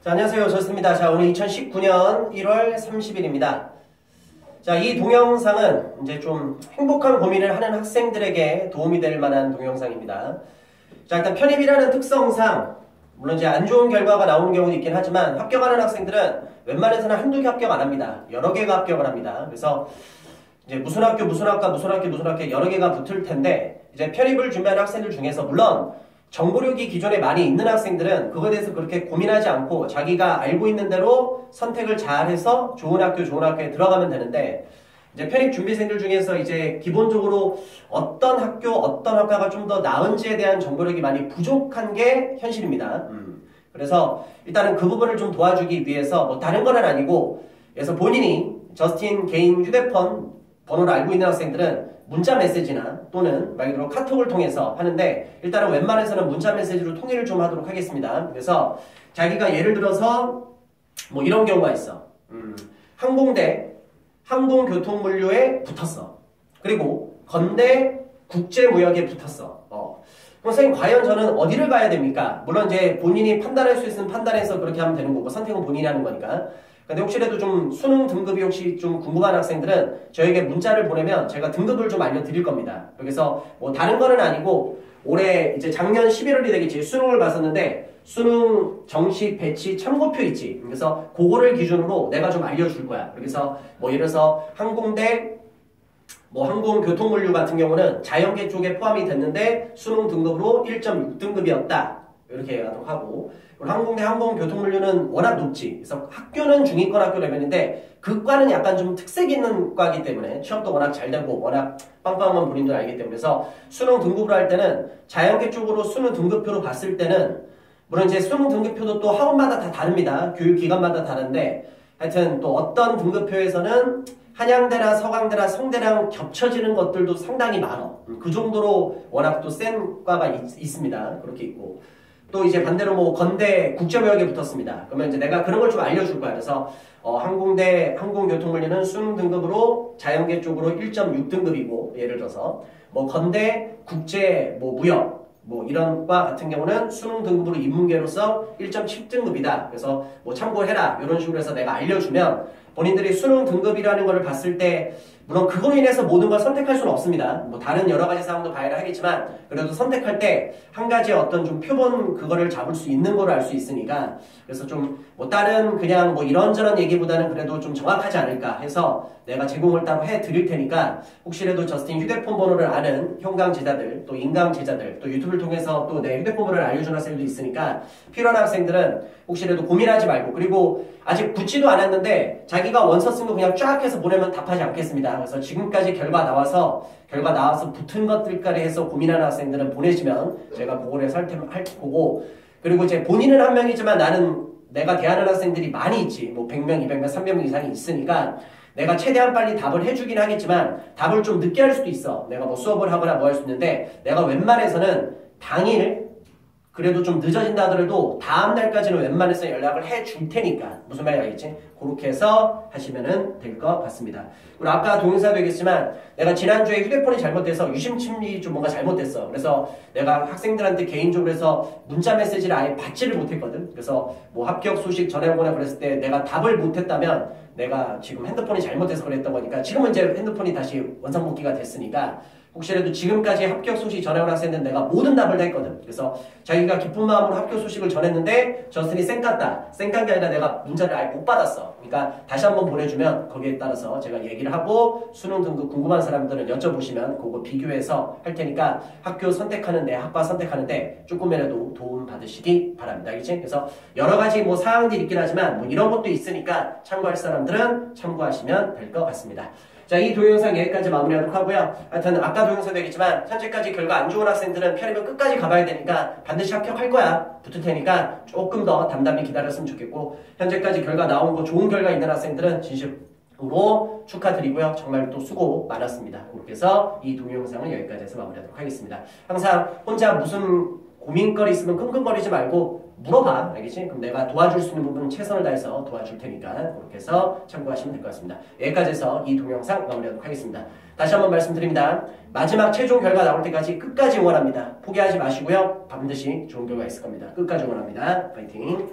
자, 안녕하세요. 저스입니다. 자, 오늘 2019년 1월 30일입니다. 자, 이 동영상은 이제 좀 행복한 고민을 하는 학생들에게 도움이 될 만한 동영상입니다. 자, 일단 편입이라는 특성상 물론 이제 안 좋은 결과가 나오는 경우도 있긴 하지만 합격하는 학생들은 웬만해서는 한두 개 합격 안 합니다. 여러 개가 합격을 합니다. 그래서 이제 무슨 학교 여러 개가 붙을 텐데 이제 편입을 준비하는 학생들 중에서 물론 정보력이 기존에 많이 있는 학생들은 그거에 대해서 그렇게 고민하지 않고 자기가 알고 있는 대로 선택을 잘해서 좋은 학교에 들어가면 되는데 이제 편입 준비생들 중에서 이제 기본적으로 어떤 학과가 좀 더 나은지에 대한 정보력이 많이 부족한 게 현실입니다. 그래서 일단은 그 부분을 좀 도와주기 위해서 뭐 다른 건 아니고 그래서 본인이 저스틴 개인 휴대폰 번호를 알고 있는 학생들은 문자 메시지나 또는 말 그대로 카톡을 통해서 하는데 일단은 웬만해서는 문자 메시지로 통일을 좀 하도록 하겠습니다. 그래서 자기가 예를 들어서 뭐 이런 경우가 있어. 항공대 항공교통물류에 붙었어. 그리고 건대 국제무역에 붙었어. 그럼 선생님 과연 저는 어디를 가야 됩니까? 물론 이제 본인이 판단할 수 있으면 판단해서 그렇게 하면 되는 거고 선택은 본인이 하는 거니까. 근데 혹시라도 좀 수능 등급이 혹시 좀 궁금한 학생들은 저에게 문자를 보내면 제가 등급을 좀 알려드릴 겁니다. 그래서 뭐 다른 거는 아니고 올해 이제 작년 11월이 되겠지. 수능을 봤었는데 수능 정시 배치 참고표 있지. 그래서 그거를 기준으로 내가 좀 알려줄 거야. 그래서 뭐 예를 들어서 항공대 뭐 항공교통물류 같은 경우는 자연계 쪽에 포함이 됐는데 수능 등급으로 1.6등급이었다. 이렇게 하고 그리고 항공대 항공교통물류는 워낙 높지. 그래서 학교는 중위권 학교 레벨인데 그 과는 약간 좀 특색 있는 과이기 때문에 취업도 워낙 잘 되고 워낙 빵빵한 본인들 알기 때문에 그래서 수능 등급으로 할 때는 자연계 쪽으로 수능 등급표로 봤을 때는 물론 이제 수능 등급표도 또 학원마다 다 다릅니다. 교육기관마다 다른데 하여튼 또 어떤 등급표에서는 한양대나 서강대나 성대랑 겹쳐지는 것들도 상당히 많아. 그 정도로 워낙 또 센 과가 있습니다. 그렇게 있고 또 이제 반대로 뭐 건대 국제무역에 붙었습니다. 그러면 이제 내가 그런 걸 좀 알려줄 거야. 그래서 항공대 항공교통물류는 수능 등급으로 자연계 쪽으로 1.6등급이고 예를 들어서 뭐 건대 국제 뭐 무역 뭐 이런 과 같은 경우는 수능 등급으로 인문계로서 1.7등급이다. 그래서 뭐 참고해라. 이런 식으로 해서 내가 알려주면 본인들이 수능 등급이라는 걸 봤을 때 물론 그거로 인해서 모든 걸 선택할 수는 없습니다. 뭐 다른 여러 가지 상황도 봐야 하겠지만 그래도 선택할 때 한 가지의 어떤 좀 표본 그거를 잡을 수 있는 걸 알 수 있으니까 그래서 좀 뭐 다른 그냥 뭐 이런저런 얘기보다는 그래도 좀 정확하지 않을까 해서 내가 제공을 따로 해드릴 테니까 혹시라도 저스틴 휴대폰 번호를 아는 형강 제자들 또 인강 제자들 또 유튜브를 통해서 또 내 휴대폰 번호를 알려주는 학생들도 있으니까 필요한 학생들은 혹시라도 고민하지 말고 그리고 아직 붙지도 않았는데 자기가 원서 쓴 거 그냥 쫙 해서 보내면 답하지 않겠습니다. 그래서 지금까지 결과 나와서 붙은 것들까지 해서 고민하는 학생들은 보내시면 제가 그거를 할 거고 그리고 이제 본인은 한 명이지만 내가 대하는 학생들이 많이 있지. 뭐 100명, 200명, 300명 이상이 있으니까 내가 최대한 빨리 답을 해주긴 하겠지만 답을 좀 늦게 할 수도 있어. 내가 뭐 수업을 하거나 뭐 할 수 있는데 내가 웬만해서는 당일 그래도 좀 늦어진다 하더라도 다음 날까지는 웬만해서 연락을 해줄 테니까 무슨 말인지 알겠지? 그렇게 해서 하시면 될 것 같습니다. 그리고 아까 동영상도 얘기했지만 내가 지난주에 휴대폰이 잘못돼서 유심칩이 좀 뭔가 잘못됐어. 그래서 내가 학생들한테 개인적으로 해서 문자 메시지를 아예 받지를 못했거든. 그래서 뭐 합격 소식 전해오거나 그랬을 때 내가 답을 못했다면 내가 지금 핸드폰이 잘못돼서 그랬던 거니까 지금은 이제 핸드폰이 다시 원상복귀가 됐으니까 혹시라도 지금까지 합격 소식 전해온 학생들은 내가 모든 답을 다 했거든. 그래서 자기가 기쁜 마음으로 합격 소식을 전했는데 저스틴이 쌩깠다. 쌩깐 게 아니라 내가 문자를 아예 못 받았어. 그러니까 다시 한번 보내주면 거기에 따라서 제가 얘기를 하고 수능 등급 궁금한 사람들은 여쭤보시면 그거 비교해서 할 테니까 학교 선택하는데 학과 선택하는데 조금이라도 도움 받으시기 바랍니다. 알겠지? 그래서 여러 가지 뭐 사항들이 있긴 하지만 뭐 이런 것도 있으니까 참고할 사람들은 참고하시면 될 것 같습니다. 자, 이 동영상 여기까지 마무리하도록 하고요. 하여튼 아까 동영상도 얘기했지만 현재까지 결과 안 좋은 학생들은 편입을 끝까지 가봐야 되니까 반드시 합격할 거야. 붙을 테니까 조금 더 담담히 기다렸으면 좋겠고 현재까지 결과 나온 거 좋은 결과 있는 학생들은 진심으로 축하드리고요. 정말 또 수고 많았습니다. 그렇게 해서 이 동영상은 여기까지 해서 마무리하도록 하겠습니다. 항상 혼자 무슨 고민거리 있으면 끙끙거리지 말고 물어봐. 알겠지? 그럼 내가 도와줄 수 있는 부분은 최선을 다해서 도와줄 테니까 그렇게 해서 참고하시면 될 것 같습니다. 여기까지 해서 이 동영상 마무리하도록 하겠습니다. 다시 한번 말씀드립니다. 마지막 최종 결과 나올 때까지 끝까지 응원합니다. 포기하지 마시고요. 반드시 좋은 결과 있을 겁니다. 끝까지 응원합니다. 파이팅!